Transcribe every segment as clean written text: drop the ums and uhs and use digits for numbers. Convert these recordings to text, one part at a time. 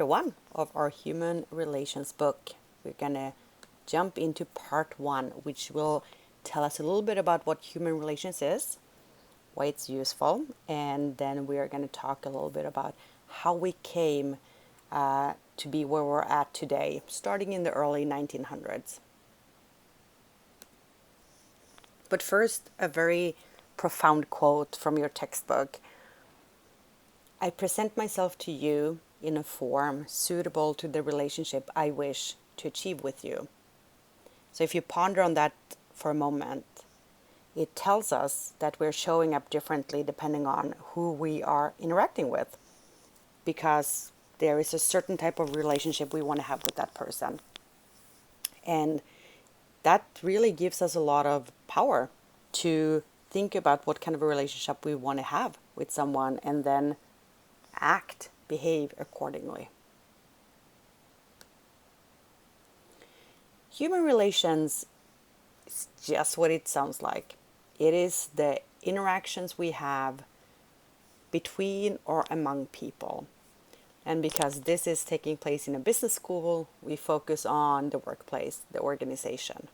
chapter 1 of our human relations book. We're going to jump into part 1, which will tell us a little bit about what human relations is, why it's useful, and then we are going to talk a little bit about how we came to be where we're at today, starting in the early 1900s. But first, a very profound quote from your textbook. I present myself to you in a form suitable to the relationship I wish to achieve with you. So if you ponder on that for a moment, it tells us that we're showing up differently depending on who we are interacting with, because there is a certain type of relationship we want to have with that person. And that really gives us a lot of power to think about what kind of a relationship we want to have with someone and then behave accordingly. Human relations is just what it sounds like. It is the interactions we have between or among people. And because this is taking place in a business school, we focus on the workplace, the organization.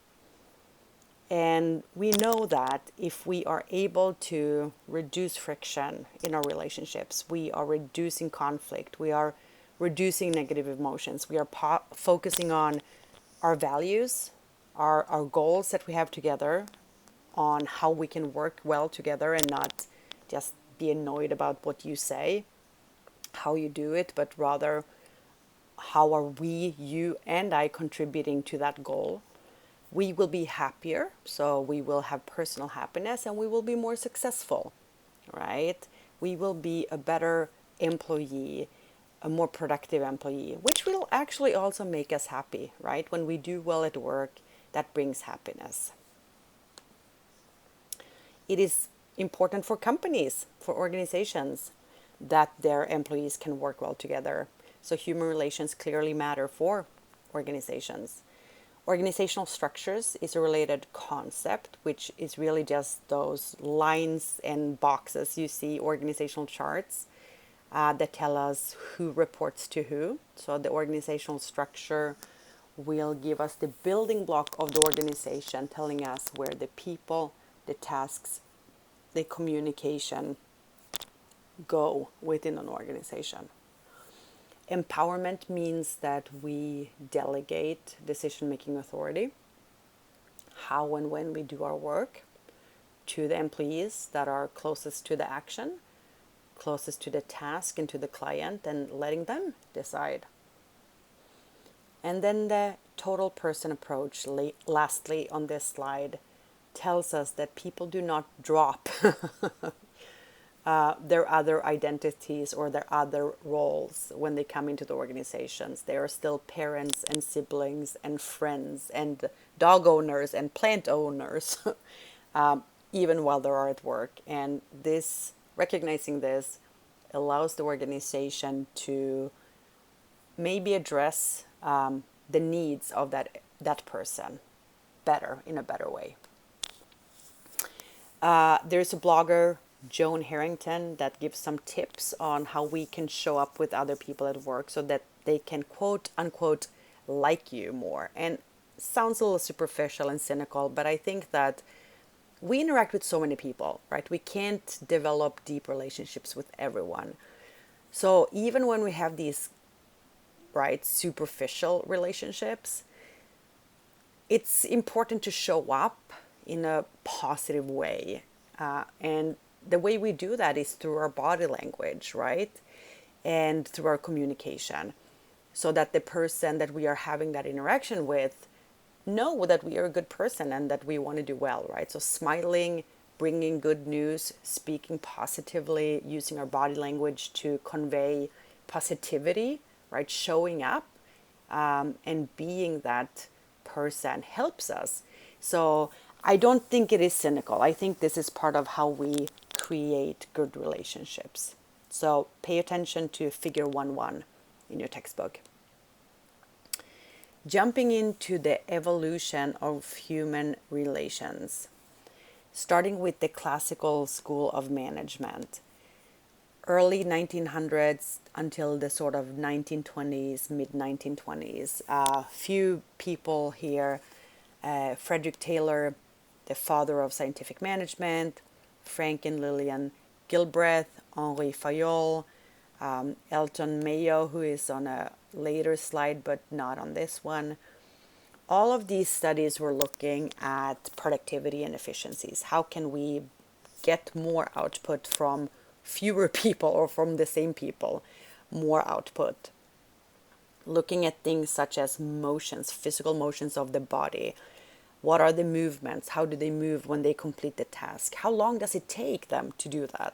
And we know that if we are able to reduce friction in our relationships, we are reducing conflict, we are reducing negative emotions, we are focusing on our values, our goals that we have together, on how we can work well together and not just be annoyed about what you say, how you do it, but rather how are we, you and I, contributing to that goal. We will be happier, so we will have personal happiness and we will be more successful, right? We will be a better employee, a more productive employee, which will actually also make us happy, right? When we do well at work, that brings happiness. It is important for companies, for organizations, that their employees can work well together. So human relations clearly matter for organizations. Organizational structures is a related concept, which is really just those lines and boxes you see, organizational charts that tell us who reports to who. So the organizational structure will give us the building block of the organization, telling us where the people, the tasks, the communication go within an organization. Empowerment means that we delegate decision-making authority, how and when we do our work, to the employees that are closest to the action, closest to the task and to the client, and letting them decide. And then the total person approach, lastly on this slide, tells us that people do not drop their other identities or their other roles when they come into the organizations. They are still parents and siblings and friends and dog owners and plant owners, even while they are at work. And this, recognizing this, allows the organization to maybe address the needs of that person better, in a better way. There's a blogger, Joan Harrington, that gives some tips on how we can show up with other people at work so that they can, quote unquote, like you more. And sounds a little superficial and cynical, but I think that we interact with so many people, right? We can't develop deep relationships with everyone. So even when we have these, right, superficial relationships, it's important to show up in a positive way. And the way we do that is through our body language, right? And through our communication, so that the person that we are having that interaction with know that we are a good person and that we want to do well, right? So smiling, bringing good news, speaking positively, using our body language to convey positivity, right? Showing up and being that person helps us. So I don't think it is cynical. I think this is part of how we create good relationships. So pay attention to figure 1.1 in your textbook. Jumping into the evolution of human relations, starting with the classical school of management. Early 1900s, until the sort of 1920s, mid 1920s. Few people here, Frederick Taylor, the father of scientific management, Frank and Lillian Gilbreth, Henri Fayol, Elton Mayo, who is on a later slide but not on this one. All of these studies were looking at productivity and efficiencies. How can we get more output from fewer people or from the same people, more output? Looking at things such as motions, physical motions of the body. What are the movements? How do they move when they complete the task? How long does it take them to do that?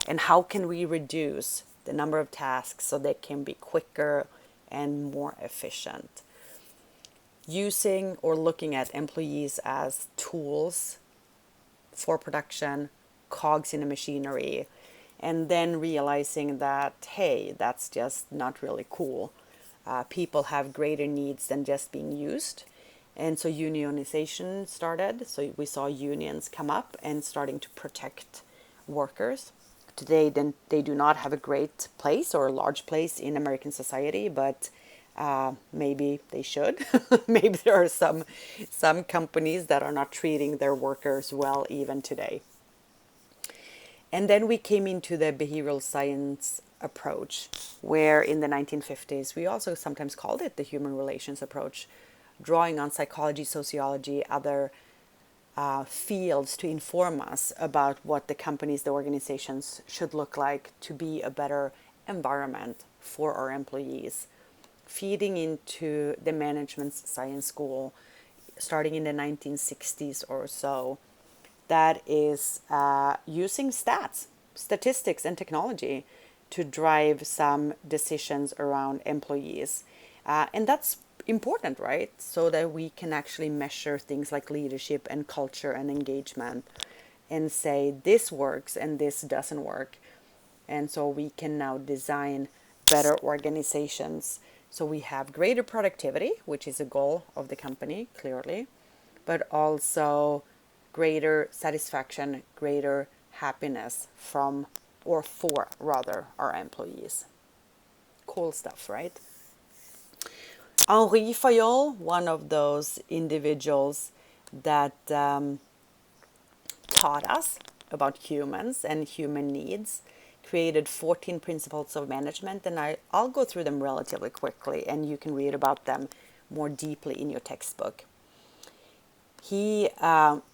And how can we reduce the number of tasks so they can be quicker and more efficient? Using or looking at employees as tools for production, cogs in a machinery, and then realizing that, hey, that's just not really cool. People have greater needs than just being used. And so unionization started. So we saw unions come up and starting to protect workers. Today, then they do not have a great place or a large place in American society, but maybe they should. Maybe there are some companies that are not treating their workers well even today. And then we came into the behavioral science approach, where in the 1950s we also sometimes called it the human relations approach, drawing on psychology, sociology, other fields to inform us about what the companies, the organizations should look like to be a better environment for our employees. Feeding into the management science school starting in the 1960s or so, that is using statistics and technology to drive some decisions around employees. And that's important, right? So that we can actually measure things like leadership and culture and engagement and say this works and this doesn't work. And so we can now design better organizations. So we have greater productivity, which is a goal of the company, clearly, but also greater satisfaction, greater happiness from, or for rather, our employees. Cool stuff, right? Henri Fayol, one of those individuals that taught us about humans and human needs, created 14 principles of management, and I'll go through them relatively quickly, and you can read about them more deeply in your textbook. He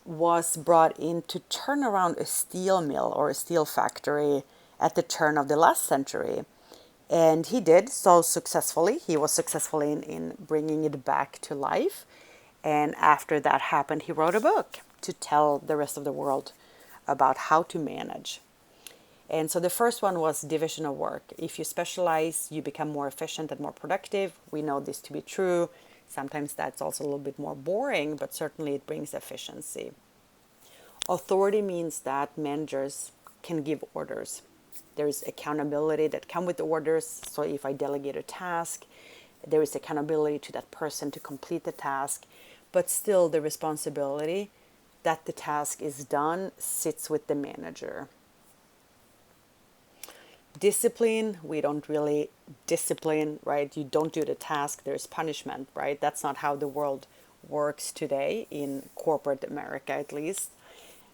was brought in to turn around a steel mill or a steel factory at the turn of the last century. And he did so successfully. He was successful in bringing it back to life. And after that happened, he wrote a book to tell the rest of the world about how to manage. And so the first one was division of work. If you specialize, you become more efficient and more productive. We know this to be true. Sometimes that's also a little bit more boring, but certainly it brings efficiency. Authority means that managers can give orders. There's accountability that comes with the orders. So if I delegate a task, there is accountability to that person to complete the task, but still the responsibility that the task is done sits with the manager. Discipline, we don't really discipline, right? You don't do the task, there's punishment, right? That's not how the world works today, in corporate America at least.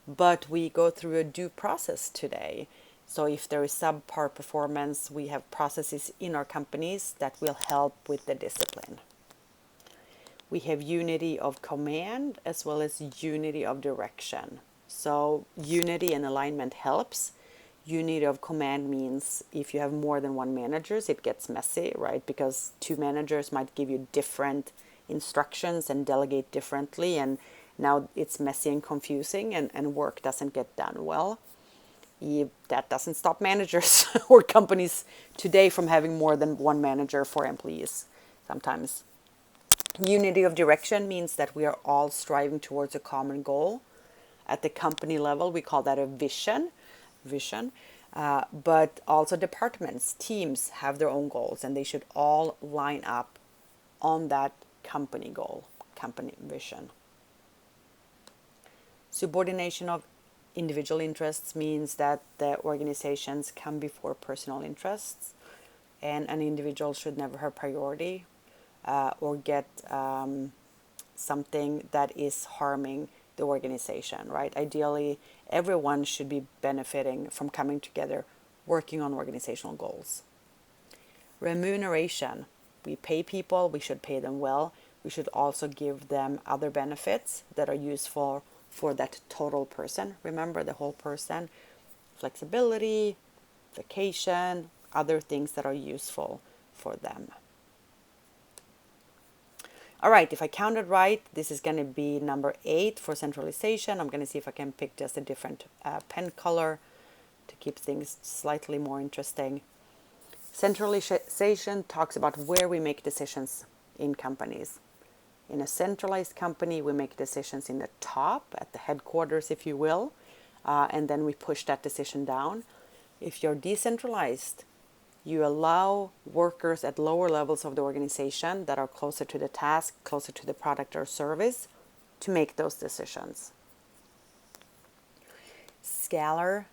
But we go through a due process today. So if there is subpar performance, we have processes in our companies that will help with the discipline. We have unity of command as well as unity of direction. So unity and alignment helps. Unity of command means if you have more than one managers, it gets messy, right? Because two managers might give you different instructions and delegate differently, and now it's messy and confusing, and work doesn't get done well. That doesn't stop managers or companies today from having more than one manager for employees sometimes. Unity of direction means that we are all striving towards a common goal. At the company level, we call that a vision. But also departments, teams have their own goals, and they should all line up on that company goal, company vision. Subordination of individual interests means that the organizations come before personal interests. and an individual should never have priority or get something that is harming the organization, right? Ideally, everyone should be benefiting from coming together, working on organizational goals. Remuneration. We pay people, we should pay them well. We should also give them other benefits that are useful for that total person. Remember, the whole person. Flexibility, vacation, other things that are useful for them. All right, if I counted right, this is going to be number 8 for centralization. I'm going to see if I can pick just a different pen color to keep things slightly more interesting. Centralization talks about where we make decisions in companies. In a centralized company, we make decisions in the top, at the headquarters, if you will, and then we push that decision down. If you're decentralized, you allow workers at lower levels of the organization that are closer to the task, closer to the product or service, to make those decisions. Scalar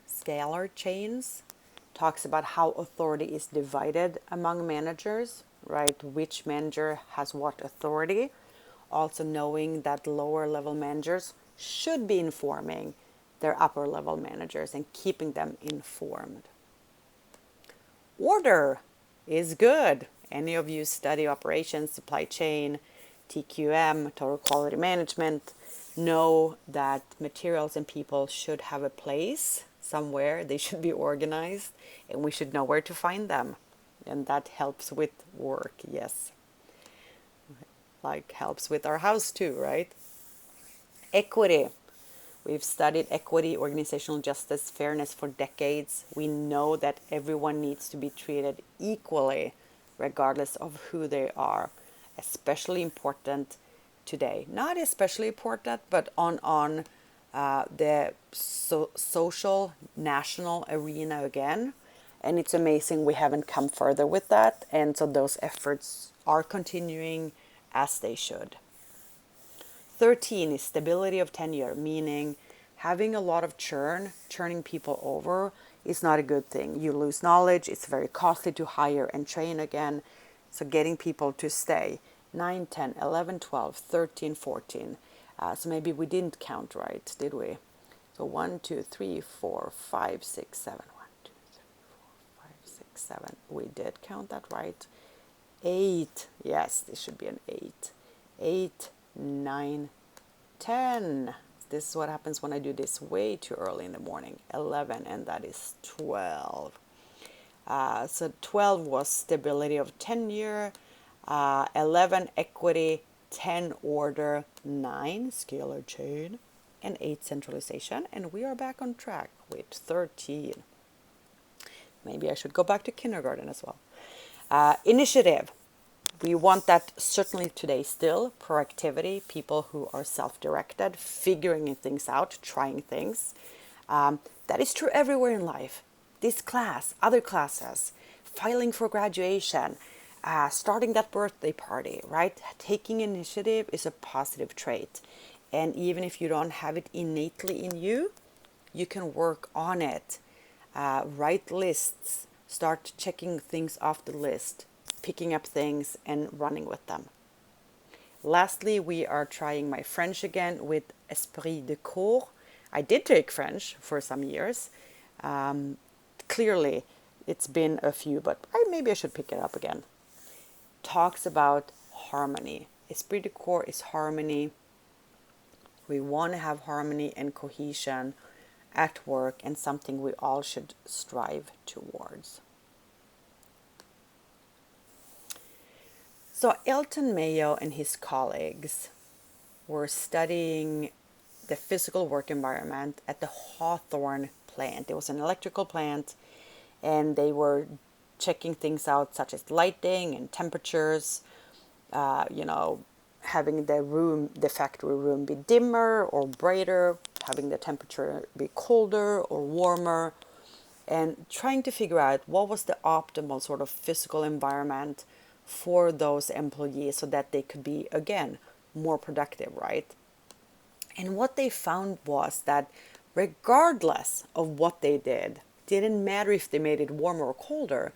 chains talks about how authority is divided among managers, right? Which manager has what authority. Also knowing that lower level managers should be informing their upper level managers and keeping them informed. Order is good. Any of you study operations, supply chain, TQM, total quality management, know that materials and people should have a place somewhere. They should be organized, and we should know where to find them. And that helps with work, yes. Like helps with our house too, right? Equity. We've studied equity, organizational justice, fairness for decades. We know that everyone needs to be treated equally, regardless of who they are. Especially important today. Not especially important, but on the social, national arena again. And it's amazing we haven't come further with that. And so those efforts are continuing as they should. 13 is stability of tenure, meaning having a lot of churning people over is not a good thing. You lose knowledge, it's very costly to hire and train again. So getting people to stay. 9, 10, 11, 12, 13, 14. So maybe we didn't count right, did we? So 1, 2, 3, 4, 5, 6, 7. 1, 2, 3, 4, 5, 6, 7. We did count that right. 8. Yes, this should be an 8. 8, 9, 10. This is what happens when I do this way too early in the morning. 11, and that is 12. So 12 was stability of tenure, 11 equity, 10 order, 9 scalar chain, and 8 centralization. And we are back on track with 13. Maybe I should go back to kindergarten as well. Initiative. We want that certainly today still. Proactivity, people who are self-directed, figuring things out, trying things. That is true everywhere in life. This class, other classes, filing for graduation, starting that birthday party, right? Taking initiative is a positive trait. And even if you don't have it innately in you, you can work on it. Write lists, start checking things off the list, picking up things and running with them. Lastly, we are trying my French again with Esprit de Corps. I did take French for some years. Clearly, it's been a few, but maybe I should pick it up again. Talks about harmony. Esprit de Corps is harmony. We want to have harmony and cohesion at work, and something we all should strive towards. So Elton, Mayo, and his colleagues were studying the physical work environment at the Hawthorne plant. It was an electrical plant, and they were checking things out such as lighting and temperatures, having the factory room be dimmer or brighter, having the temperature be colder or warmer, and trying to figure out what was the optimal sort of physical environment for those employees so that they could be, again, more productive, right? And what they found was that regardless of what they did, didn't matter if they made it warmer or colder,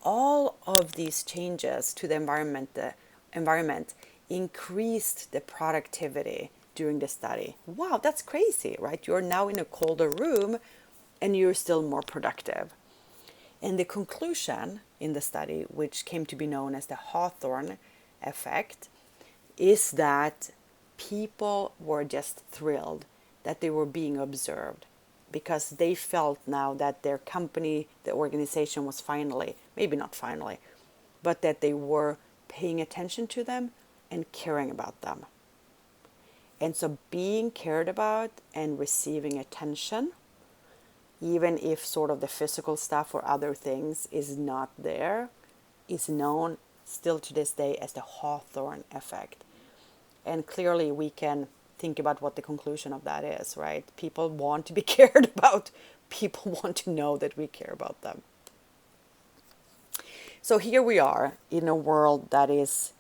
all of these changes to the environment increased the productivity during the study. Wow, that's crazy, right? You're now in a colder room and you're still more productive. And the conclusion in the study, which came to be known as the Hawthorne effect, is that people were just thrilled that they were being observed because they felt now that their company, the organization was finally, maybe not finally, but that they were paying attention to them and caring about them. And so being cared about and receiving attention, even if sort of the physical stuff or other things is not there, is known still to this day as the Hawthorne effect. And clearly we can think about what the conclusion of that is, right? People want to be cared about. People want to know that we care about them. So here we are in a world that is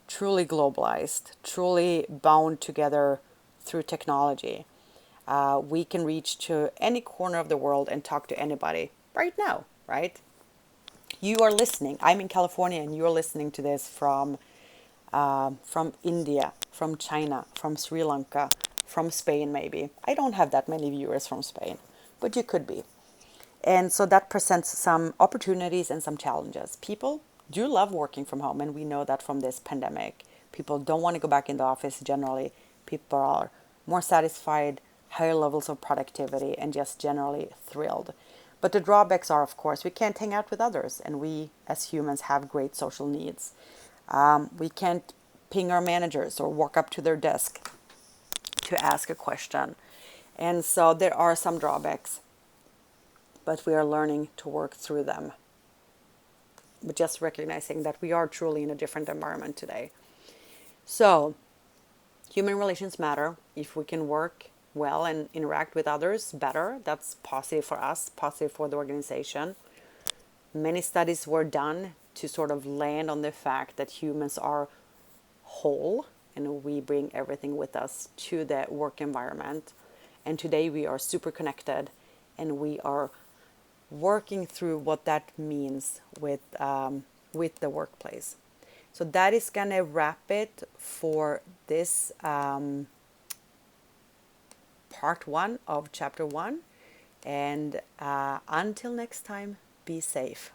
truly globalized, truly bound together through technology. We can reach to any corner of the world and talk to anybody right now, right? You are listening. I'm in California, and you're listening to this from India, from China, from Sri Lanka, from Spain, maybe. I don't have that many viewers from Spain, but you could be. And so that presents some opportunities and some challenges. People do love working from home, and we know that from this pandemic. People don't want to go back in the office generally. People are more satisfied, higher levels of productivity, and just generally thrilled. But the drawbacks are, of course, we can't hang out with others, and we as humans have great social needs. We can't ping our managers or walk up to their desk to ask a question. And so there are some drawbacks, but we are learning to work through them. But just recognizing that we are truly in a different environment today. So, human relations matter. If we can work well and interact with others better, that's positive for us, positive for the organization. Many studies were done to sort of land on the fact that humans are whole and we bring everything with us to the work environment. And today we are super connected and we are working through what that means with the workplace. So that is gonna wrap it for this part one of chapter one. And until next time, be safe.